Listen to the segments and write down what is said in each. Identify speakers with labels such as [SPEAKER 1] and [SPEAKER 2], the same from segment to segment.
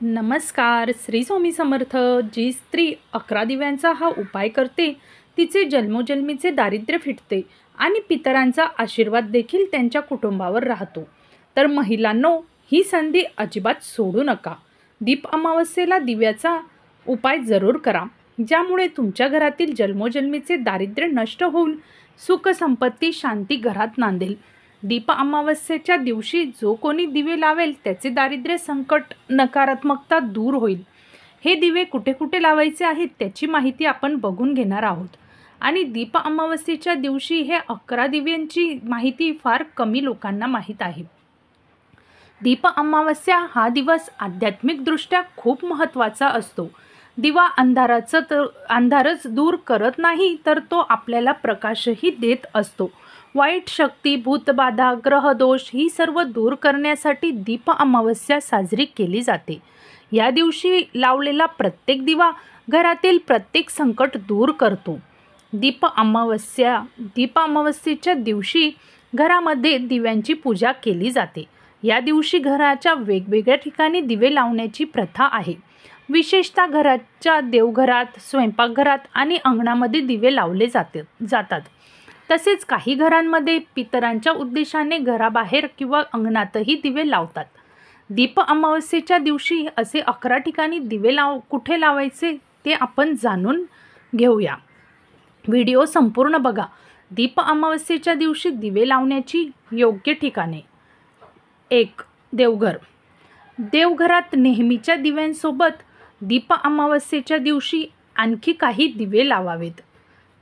[SPEAKER 1] नमस्कार. श्री स्वामी समर्थ. जी स्त्री 11 दिव्यांचा हा उपाय करते तिचे जन्मोजन्मीचे दारिद्र्य फिटते आणि पितरांचा आशीर्वाद देखील त्यांच्या कुटुंबावर राहतो. तर महिलांनो, ही संधी अजिबात सोडू नका. दीप अमावस्येला दिव्याचा उपाय जरूर करा, ज्यामुळे तुमच्या घरातील जन्मोजन्मीचे दारिद्र्य नष्ट होऊन सुख संपत्ती शांती घरात नांदेल. दीप अमावस्येच्या दिवशी जो कोणी दिवे लावेल त्याचे दारिद्र्य संकट नकारात्मकता दूर होईल. हे दिवे कुठे कुठे लावायचे आहेत त्याची माहिती आपण बघून घेणार आहोत. आणि दीप अमावस्येच्या दिवशी हे 11 दिव्यांची माहिती फार कमी लोकांना माहीत आहे. दीप अमावस्या हा दिवस आध्यात्मिकदृष्ट्या खूप महत्त्वाचा असतो. दिवा अंधारच दूर करत नाही, तर तो आपल्याला प्रकाशही देत असतो. वाईट शक्ती, भूतबाधा, ग्रहदोष ही सर्व दूर करण्यासाठी दीप अमावस्या साजरी केली जाते. या दिवशी लावलेला प्रत्येक दिवा घरातील प्रत्येक संकट दूर करतो. दीप अमावस्येच्या दिवशी घरामध्ये दिव्यांची पूजा केली जाते. या दिवशी घराच्या वेगवेगळ्या ठिकाणी दिवे लावण्याची प्रथा आहे. विशेषतः घराच्या देवघरात, स्वयंपाकघरात आणि अंगणामध्ये दिवे लावले जातात. तसेच काही घरांमध्ये पितरांच्या उद्देशाने घराबाहेर किंवा अंगणातही दिवे लावतात. दीप अमावस्येच्या दिवशी असे 11 ठिकाणी दिवे कुठे लावायचे ते आपण जाणून घेऊया. व्हिडिओ संपूर्ण बघा. दीप अमावस्येच्या दिवशी दिवे लावण्याची योग्य ठिकाणे. 1. देवघर. देवघरात नेहमीच्या दिव्यांसोबत दीप अमावस्येच्या दिवशी आणखी काही दिवे लावावेत.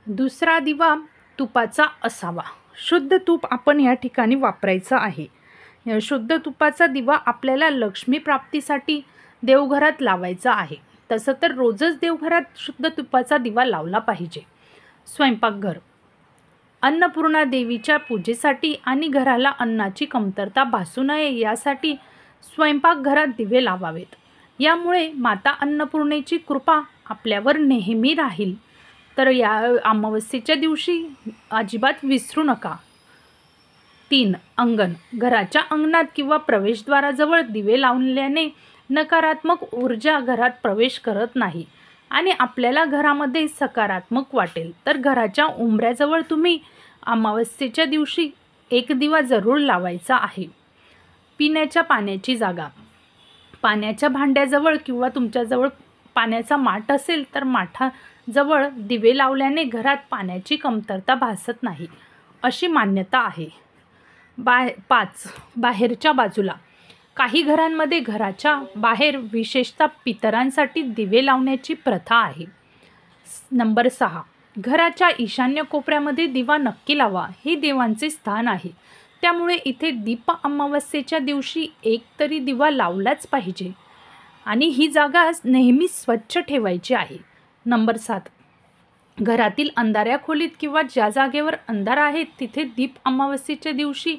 [SPEAKER 1] दुसरा दिवा तुपाचा असावा. शुद्ध तूप आपण या ठिकाणी वापरायचं आहे. शुद्ध तुपाचा दिवा आपल्याला लक्ष्मी प्राप्तीसाठी देवघरात लावायचा आहे. तसं तर रोजच देवघरात शुद्ध तुपाचा दिवा लावला पाहिजे. स्वयंपाकघर. अन्नपूर्णा देवीच्या पूजेसाठी आणि घराला अन्नाची कमतरता भासू नये यासाठी स्वयंपाकघरात दिवे लावावेत. यामुळे माता अन्नपूर्णेची कृपा आपल्यावर नेहमी राहील. तर या अमावस्येच्या दिवशी अजिबात विसरू नका. 3. अंगण. घराच्या अंगणात किंवा प्रवेशद्वाराजवळ दिवे लावल्याने नकारात्मक ऊर्जा घरात प्रवेश करत नाही आणि आपल्याला घरामध्ये सकारात्मक वाटेल. तर घराच्या उंबऱ्याजवळ तुम्ही अमावस्येच्या दिवशी एक दिवा जरूर लावायचा आहे. पिण्याच्या पाण्याची जागा. पाण्याच्या भांड्याजवळ किंवा तुमच्याजवळ पाण्याचा माठ असेल तर माठाजवळ दिवे लावल्याने घरात पाण्याची कमतरता भासत नाही अशी मान्यता आहे. 5. बाहेरच्या बाजूला. काही घरांमध्ये घराच्या बाहेर विशेषतः पितरांसाठी दिवे लावण्याची प्रथा आहे. नंबर 6. घराच्या ईशान्य कोपऱ्यामध्ये दिवा नक्की लावा. हे देवांचे स्थान आहे, त्यामुळे इथे दीप अमावस्येच्या दिवशी एक तरी दिवा लावलाच पाहिजे आणि ही जागा नेहमी स्वच्छ ठेवायची आहे. नंबर 7. घरातील अंधाऱ्या खोलीत किंवा ज्या जागेवर अंधार आहे तिथे दीप अमावस्येच्या दिवशी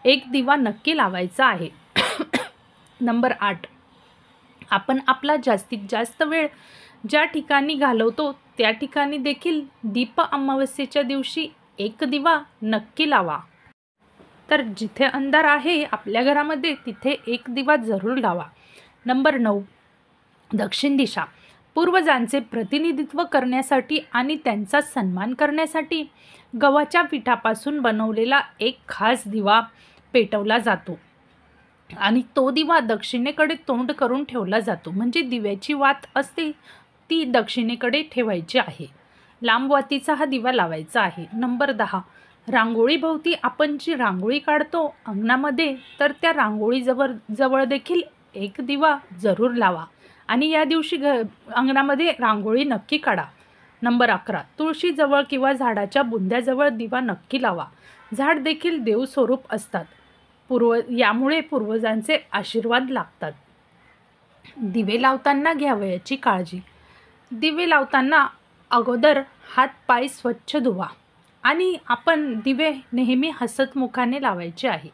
[SPEAKER 1] एक दिवा नक्की लावायचा आहे. नंबर 8. आपण आपला जास्तीत जास्त वेळ ज्या ठिकाणी घालवतो त्या ठिकाणी देखील दीप अमावस्येच्या दिवशी एक दिवा नक्की लावा. तर जिथे अंधार आहे आपल्या घरामध्ये तिथे एक दिवा जरूर लावा. नंबर 9. दक्षिण दिशा. पूर्वजांचे प्रतिनिधित्व करण्यासाठी आणि त्यांचा सन्मान करण्यासाठी गव्हाच्या पिठापासून बनवलेला एक खास दिवा पेटवला जातो आणि तो दिवा दक्षिणेकडे तोंड करून ठेवला जातो. म्हणजे दिव्याची वात असते ती दक्षिणेकडे ठेवायची आहे. लांब वातीचा हा दिवा लावायचा आहे. नंबर 10. रांगोळीभोवती आपण जी रांगोळी काढतो अंगणामध्ये, तर त्या रांगोळीजवळ देखील एक दिवा जरूर लावा आणि या दिवशी अंगणामध्ये रांगोळी नक्की काढा. नंबर 11. तुळशीजवळ किंवा झाडाच्या बुंद्याजवळ दिवा नक्की लावा. झाड देखील देवस्वरूप असतात. यामुळे पूर्वजांचे आशीर्वाद लाभतात. दिवे लावताना घ्यावयाची काळजी. दिवे लावताना अगोदर हात पाय स्वच्छ धुवा आणि आपण दिवे नेहमी हसतमुखाने लावायचे आहे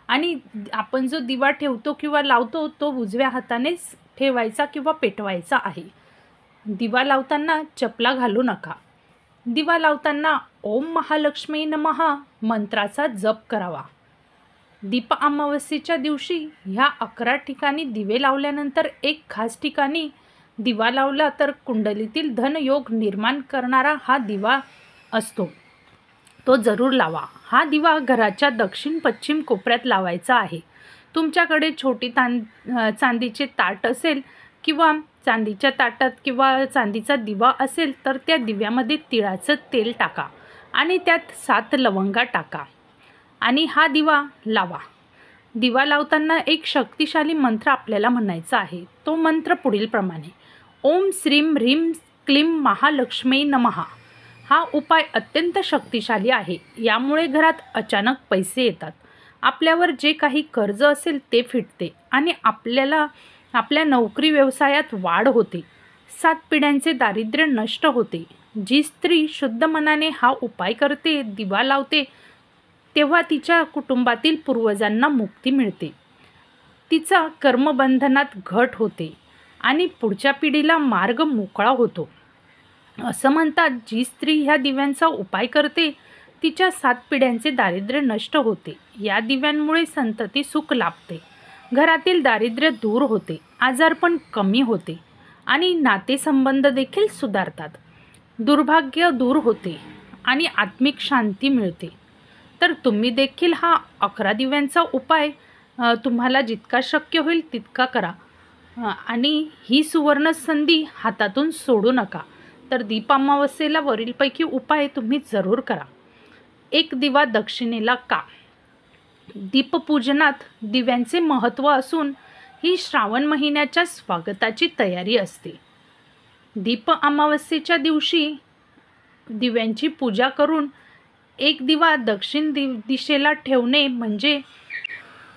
[SPEAKER 1] आणि आपण जो दिवा ठेवतो किंवा लावतो तो उजव्या हातानेच ठेवायचा किंवा पेटवायचा आहे. दिवा लावताना चपला घालू नका. दिवा लावताना ओम महालक्ष्मी नमः मंत्राचा जप करावा. दीप अमावस्येच्या दिवशी ह्या 11 ठिकाणी दिवे लावल्यानंतर एक खास ठिकाणी दिवा लावला तर कुंडलीतील धनयोग निर्माण करणारा हा दिवा असतो, तो जरूर लावा. हा दिवा घराच्या दक्षिण पश्चिम कोपऱ्यात लावायचा आहे. तुमच्याकडे छोटी चांदीचे ताट असेल किंवा चांदीच्या ताटात किंवा चांदीचा दिवा असेल तर त्या दिव्यामध्ये तिळाचं तेल टाका आणि त्यात 7 लवंगा टाका आणि हा दिवा लावा. दिवा लावताना एक शक्तिशाली मंत्र आपल्याला म्हणायचा आहे. तो मंत्र पुढील प्रमाणे: ओम श्रीं ह्रीं क्लीं महालक्ष्मी नमः. हा उपाय अत्यंत शक्तिशाली आहे. यामुळे घरात अचानक पैसे येतात, आपल्यावर जे काही कर्ज असेल ते फिटते आणि आपल्या नोकरी व्यवसायात वाढ होते. 7 पिढ्यांचे दारिद्र्य नष्ट होते. जी स्त्री शुद्ध मनाने हा उपाय करते, दिवा लावते, तेव्हा तिच्या कुटुंबातील पूर्वजांना मुक्ती मिळते, तिचा कर्मबंधनात घट होते आणि पुढच्या पिढीला मार्ग मोकळा होतो. असं म्हणतात, जी स्त्री ह्या दिव्यांचा उपाय करते तिच्या 7 पिढ्यांचे दारिद्र्य नष्ट होते. या दिव्यांमुळे संतती सुख लाभते, घरातील दारिद्र्य दूर होते, आजारपण कमी होते आणि नातेसंबंध देखील सुधारतात, दुर्भाग्य दूर होते आणि आत्मिक शांती मिळते. तर तुम्ही देखील हा 11 दिव्यांचा उपाय तुम्हाला जितका शक्य होईल तितका करा आणि ही सुवर्ण संधी हातातून सोडू नका. तर दीप अमावस्येला वरीलपैकी उपाय तुम्ही जरूर करा. एक दिवा दक्षिणेला का? दीपपूजनात दिव्यांचे महत्त्व असून ही श्रावण महिन्याच्या स्वागताची तयारी असते. दीप अमावस्येच्या दिवशी दिव्यांची पूजा करून एक दिवा दक्षिण दिशेला ठेवणे म्हणजे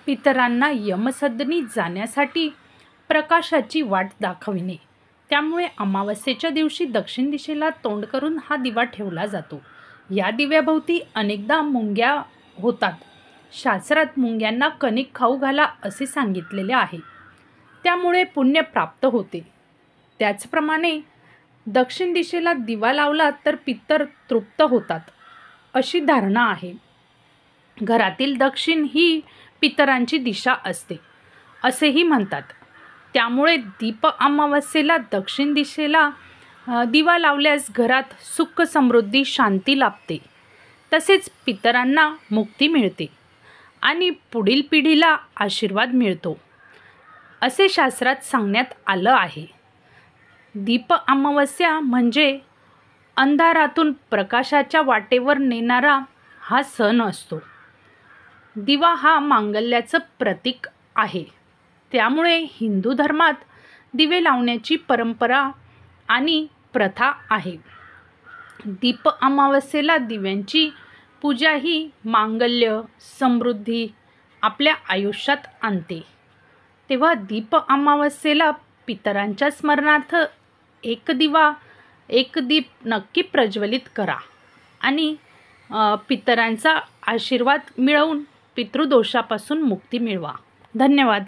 [SPEAKER 1] पितरांना यमसदनी जाण्यासाठी प्रकाशाची वाट दाखविणे. त्यामुळे अमावस्येच्या दिवशी दक्षिण दिशेला तोंड करून हा दिवा ठेवला जातो. या दिव्याभोवती अनेकदा मुंग्या होतात. शास्त्रात मुंग्यांना कणिक खाऊ घाला असे सांगितलेले आहे, त्यामुळे पुण्य प्राप्त होते. त्याचप्रमाणे दक्षिण दिशेला दिवा लावला तर पितर तृप्त होतात अशी धारणा आहे. घरातील दक्षिण ही पितरांची दिशा असते असेही म्हणतात. त्यामुळे दीप अमावस्येला दक्षिण दिशेला दिवा लावल्यास घरात सुख समृद्धी शांती लाभते, तसेच पितरांना मुक्ती मिळते आणि पुढील पिढीला आशीर्वाद मिळतो असे शास्त्रात सांगण्यात आलं आहे. दीप अमावस्या म्हणजे अंधारातून प्रकाशाच्या वाटेवर नेणारा हा सण असतो. दिवा हा मांगल्याचं प्रतीक आहे, त्यामुळे हिंदू धर्मात दिवे लावण्याची परंपरा आणि प्रथा आहे. दीप अमावस्येला दिव्यांची पूजा ही मांगल्य समृद्धी आपल्या आयुष्यात आणते. तेव्हा दीप अमावस्येला पितरांच्या स्मरणार्थ एक दीप नक्की प्रज्वलित करा आणि पितरांचा आशीर्वाद मिळवून पितृदोषापासून मुक्ती मिळवा. धन्यवाद.